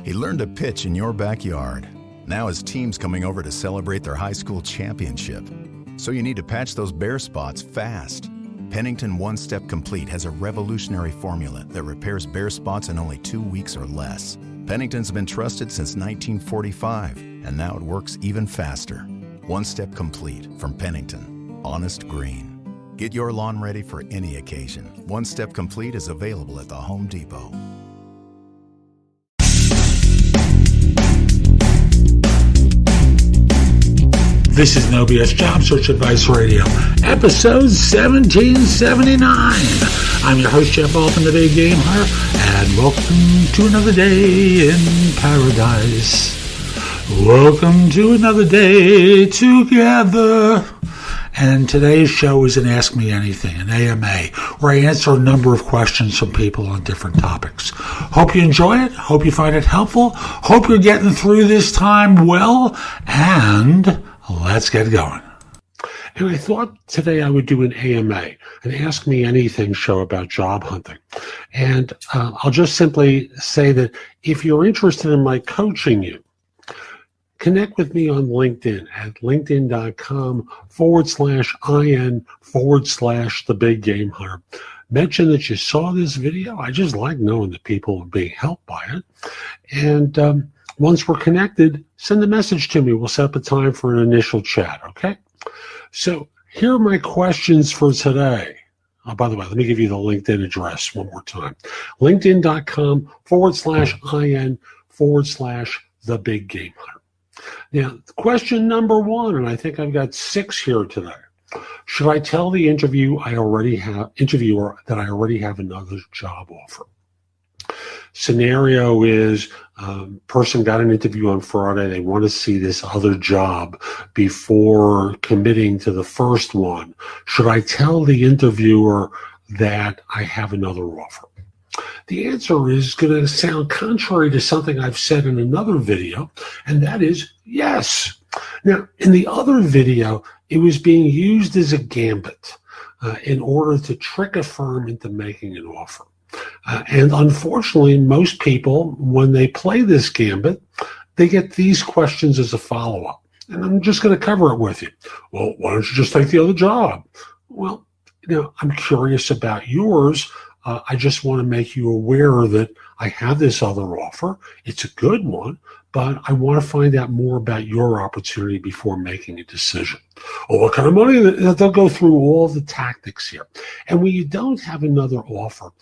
He learned to pitch in your backyard. Now his team's coming over to celebrate their high school championship. So you need to patch those bare spots fast. Pennington One Step Complete has a revolutionary formula that repairs bare spots in only 2 weeks or less. Pennington's been trusted since 1945, and now it works even faster. One Step Complete from Pennington. Honest green. Get your lawn ready for any occasion. One Step Complete is available at the Home Depot. This is No BS Job Search Advice Radio, episode 1779. I'm your host, Jeff Altman, the Big Game Hunter, and welcome to another day in paradise. Welcome to another day together. And today's show is an Ask Me Anything, an AMA, where I answer a number of questions from people on different topics. Hope you enjoy it. Hope you find it helpful. Hope you're getting through this time well. And let's get going. And I thought today I would do an AMA, an Ask Me Anything show about job hunting. And I'll just simply say that if you're interested in my coaching you, connect with me on LinkedIn at linkedin.com/IN/The Big Game Hunter. Mention that you saw this video. I just like knowing that people are being helped by it. And once we're connected, send a message to me. We'll set up a time for an initial chat, okay? So here are my questions for today. Oh, by the way, let me give you the LinkedIn address one more time. LinkedIn.com/IN/The Big Game Hunter. Now, question number one, and I think I've got 6 here today. Should I tell the interviewer that I already have another job offer? Scenario is, person got an interview on Friday. They want to see this other job before committing to the first one. Should I tell the interviewer that I have another offer? The answer is going to sound contrary to something I've said in another video, and that is yes. Now, in the other video, it was being used as a gambit in order to trick a firm into making an offer. And unfortunately, most people, when they play this gambit, they get these questions as a follow-up. And I'm just going to cover it with you. Well, why don't you just take the other job? Well, I'm curious about yours. I just want to make you aware that I have this other offer. It's a good one, but I want to find out more about your opportunity before making a decision. Oh, what kind of money? They'll go through all the tactics here. And when you don't have another offer,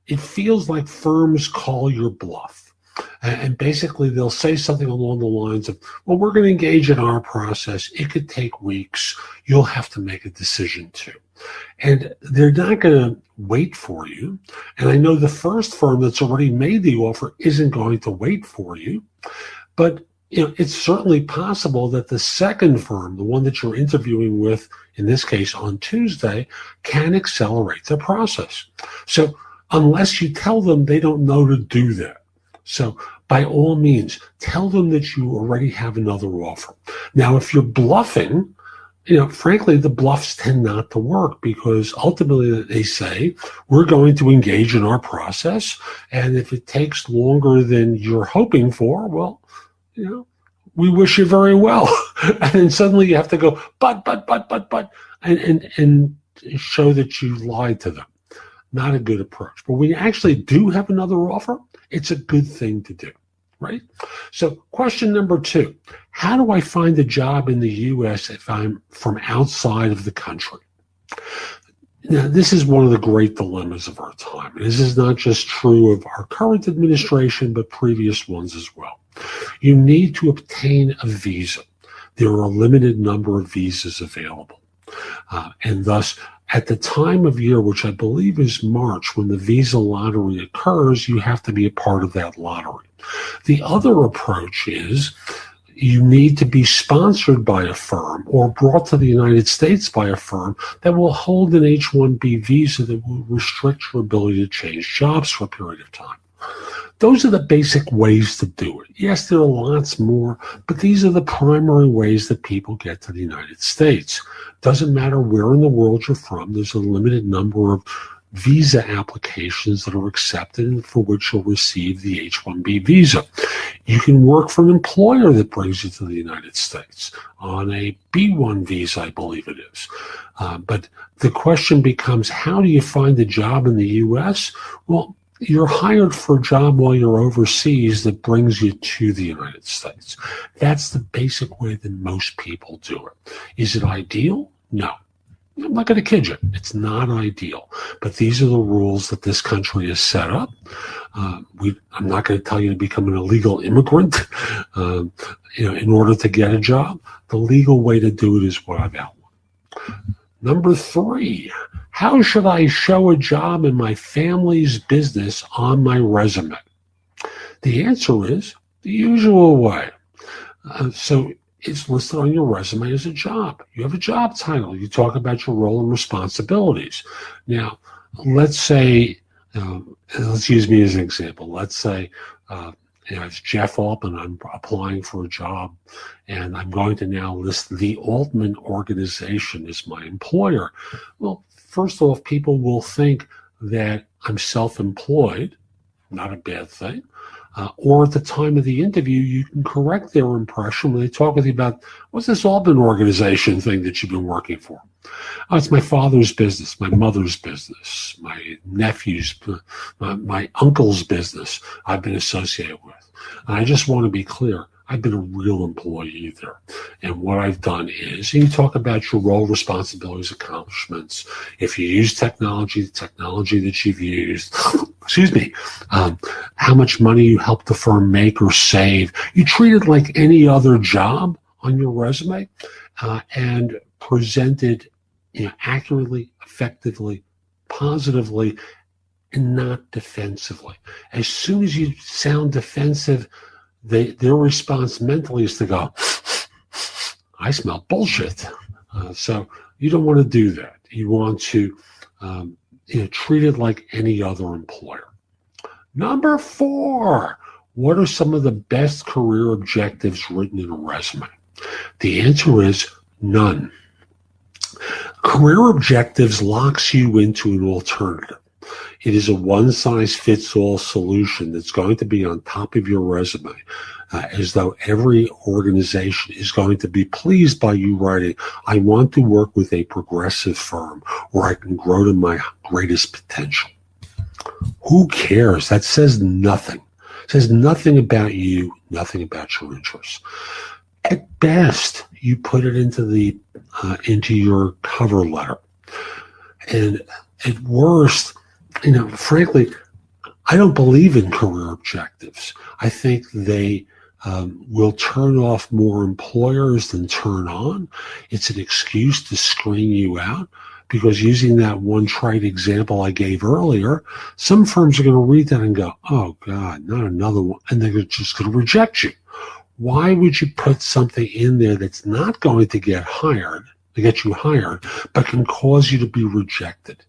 it feels like firms call your bluff. And basically, they'll say something along the lines of, well, we're going to engage in our process. It could take weeks. You'll have to make a decision too. And they're not going to wait for you. And I know the first firm that's already made the offer isn't going to wait for you. But it's certainly possible that the second firm, the one that you're interviewing with, in this case on Tuesday, can accelerate the process. So unless you tell them, they don't know to do that. So by all means, tell them that you already have another offer. Now, if you're bluffing, frankly, the bluffs tend not to work because ultimately they say, we're going to engage in our process. And if it takes longer than you're hoping for, well, we wish you very well. And then suddenly you have to go, but, and show that you lied to them. Not a good approach. But when you actually do have another offer, it's a good thing to do, right? So question number 2, how do I find a job in the U.S. if I'm from outside of the country? Now, this is one of the great dilemmas of our time. This is not just true of our current administration, but previous ones as well. You need to obtain a visa. There are a limited number of visas available. And thus, at the time of year, which I believe is March, when the visa lottery occurs, you have to be a part of that lottery. The other approach is you need to be sponsored by a firm or brought to the United States by a firm that will hold an H-1B visa that will restrict your ability to change jobs for a period of time. Those are the basic ways to do it. Yes, there are lots more, but these are the primary ways that people get to the United States. Doesn't matter where in the world you're from, there's a limited number of visa applications that are accepted and for which you'll receive the H-1B visa. You can work for an employer that brings you to the United States on a B-1 visa, I believe it is. But the question becomes, how do you find a job in the U.S.? Well, you're hired for a job while you're overseas that brings you to the United States. That's the basic way that most people do it. Is it ideal? No. I'm not going to kid you. It's not ideal. But these are the rules that this country has set up. I'm not going to tell you to become an illegal immigrant in order to get a job. The legal way to do it is what I've outlined. Number 3, how should I show a job in my family's business on my resume? The answer is the usual way. So it's listed on your resume as a job. You have a job title. You talk about your role and responsibilities. Now, let's say, let's use me as an example. Let's say, it's Jeff Altman. I'm applying for a job, and I'm going to now list the Altman organization as my employer. Well, first off, people will think that I'm self-employed, not a bad thing. Or at the time of the interview, you can correct their impression when they talk with you about, what's this Altman organization thing that you've been working for? Oh, it's my father's business, my mother's business, my nephew's, my uncle's business I've been associated with. And I just want to be clear, I've been a real employee there. And what I've done is, you talk about your role, responsibilities, accomplishments. If you use technology, the technology that you've used, how much money you helped the firm make or save. You treat it like any other job on your resume, and present it accurately, effectively, positively, and not defensively. As soon as you sound defensive, their response mentally is to go, I smell bullshit. So you don't want to do that. You want to treat it like any other employer. Number 4, what are some of the best career objectives written in a resume? The answer is none. Career objectives locks you into an alternative. It is a one-size-fits-all solution that's going to be on top of your resume, as though every organization is going to be pleased by you writing, I want to work with a progressive firm where I can grow to my greatest potential. Who cares? That says nothing. It says nothing about you, nothing about your interests. At best, you put it into your cover letter. And at worst, frankly, I don't believe in career objectives. I think they will turn off more employers than turn on. It's an excuse to screen you out, because using that one trite example I gave earlier, some firms are going to read that and go, oh God, not another one. And they're just going to reject you. Why would you put something in there that's not going to get you hired, but can cause you to be rejected?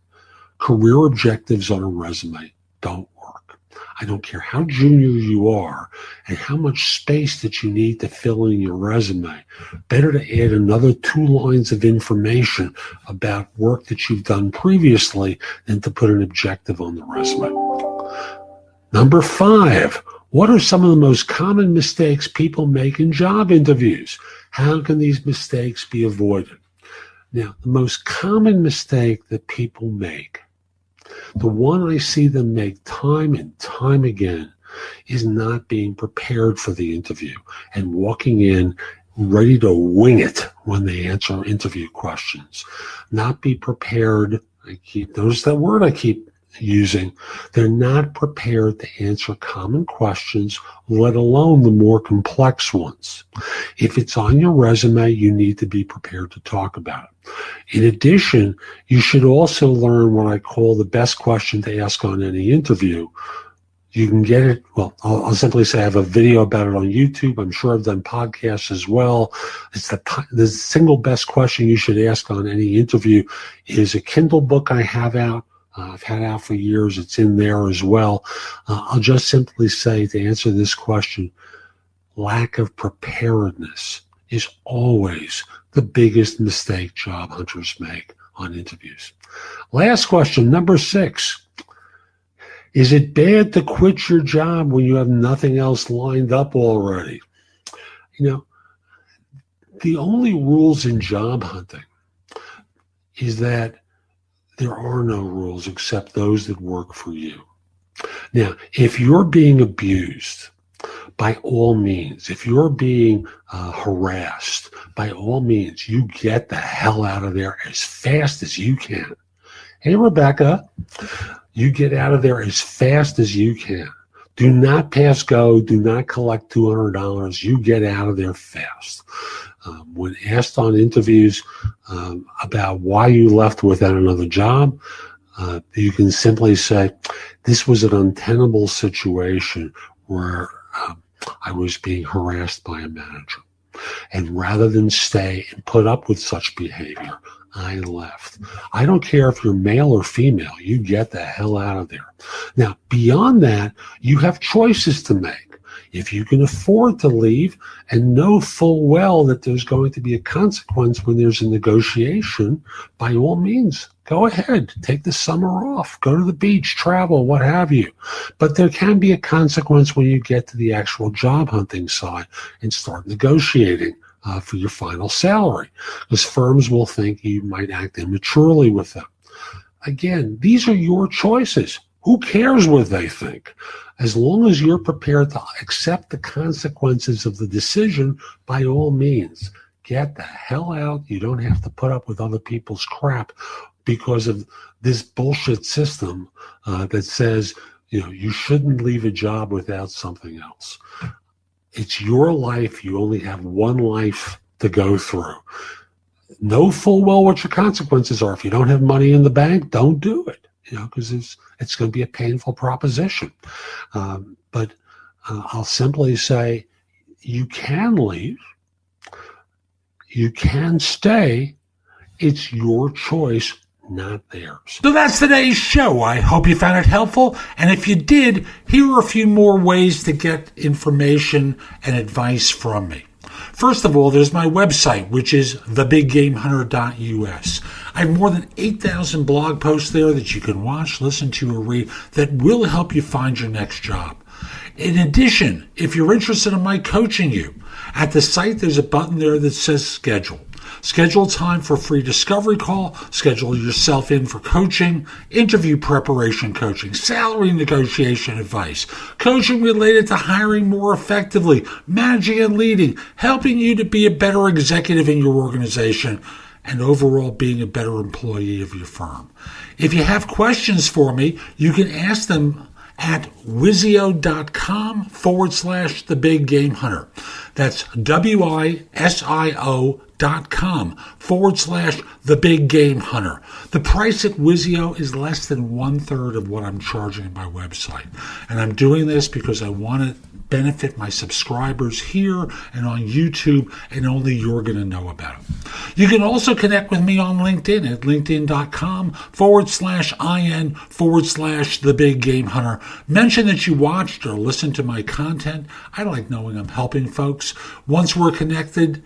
Career objectives on a resume don't work. I don't care how junior you are and how much space that you need to fill in your resume. Better to add another 2 lines of information about work that you've done previously than to put an objective on the resume. Number 5, what are some of the most common mistakes people make in job interviews? How can these mistakes be avoided? Now, the most common mistake that people make, the one I see them make time and time again, is not being prepared for the interview and walking in ready to wing it when they answer interview questions. Not be prepared. Notice that word I keep using. They're not prepared to answer common questions, let alone the more complex ones. If it's on your resume, you need to be prepared to talk about it. In addition, you should also learn what I call the best question to ask on any interview. You can get it, well, I'll simply say I have a video about it on YouTube. I'm sure I've done podcasts as well. It's the single best question you should ask on any interview is a Kindle book I have out. I've had out for years. It's in there as well. I'll just simply say, to answer this question, lack of preparedness is always the biggest mistake job hunters make on interviews. Last question, number 6. Is it bad to quit your job when you have nothing else lined up already? You know, the only rules in job hunting is that there are no rules except those that work for you. Now, if you're being abused, by all means, if you're being harassed, by all means, you get the hell out of there as fast as you can. Hey, Rebecca, you get out of there as fast as you can. Do not pass go. Do not collect $200. You get out of there fast. When asked on interviews about why you left without another job, you can simply say, this was an untenable situation where I was being harassed by a manager. And rather than stay and put up with such behavior, I left. I don't care if you're male or female, you get the hell out of there. Now, beyond that, you have choices to make. If you can afford to leave and know full well that there's going to be a consequence when there's a negotiation, by all means, go ahead. Take the summer off. Go to the beach, travel, what have you. But there can be a consequence when you get to the actual job hunting side and start negotiating for your final salary, because firms will think you might act immaturely with them. Again, these are your choices. Who cares what they think? As long as you're prepared to accept the consequences of the decision, by all means, get the hell out. You don't have to put up with other people's crap because of this bullshit system that says, you shouldn't leave a job without something else. It's your life. You only have one life to go through. Know full well what your consequences are. If you don't have money in the bank, don't do it. Because it's going to be a painful proposition. But I'll simply say you can leave. You can stay. It's your choice, not theirs. So that's today's show. I hope you found it helpful. And if you did, here are a few more ways to get information and advice from me. First of all, there's my website, which is thebiggamehunter.us. I have more than 8,000 blog posts there that you can watch, listen to, or read that will help you find your next job. In addition, if you're interested in my coaching you, at the site there's a button there that says schedule. Schedule time for a free discovery call, schedule yourself in for coaching, interview preparation coaching, salary negotiation advice, coaching related to hiring more effectively, managing and leading, helping you to be a better executive in your organization, and overall being a better employee of your firm. If you have questions for me, you can ask them at Wizio.com/The Big Game Hunter. That's WISIO.com/The Big Game Hunter. The price at Wizio is less than 1/3 of what I'm charging my website. And I'm doing this because I want to benefit my subscribers here and on YouTube, and only you're going to know about it. You can also connect with me on LinkedIn at LinkedIn.com/IN/The Big Game Hunter. Mention that you watched or listened to my content. I like knowing I'm helping folks. Once we're connected,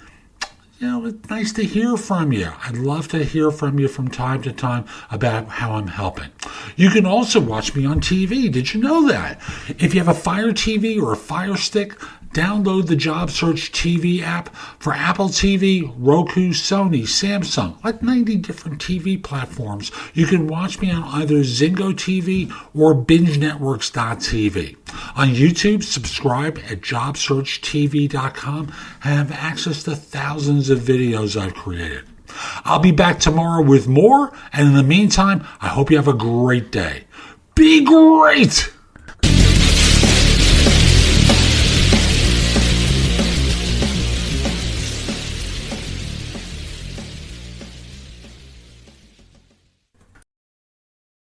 it's nice to hear from you. I'd love to hear from you from time to time about how I'm helping. You can also watch me on TV. Did you know that? If you have a Fire TV or a Fire Stick, download the Job Search TV app for Apple TV, Roku, Sony, Samsung, like 90 different TV platforms. You can watch me on either Zingo TV or BingeNetworks.tv. On YouTube, subscribe at JobSearchTV.com and have access to thousands of videos I've created. I'll be back tomorrow with more, and in the meantime, I hope you have a great day. Be great!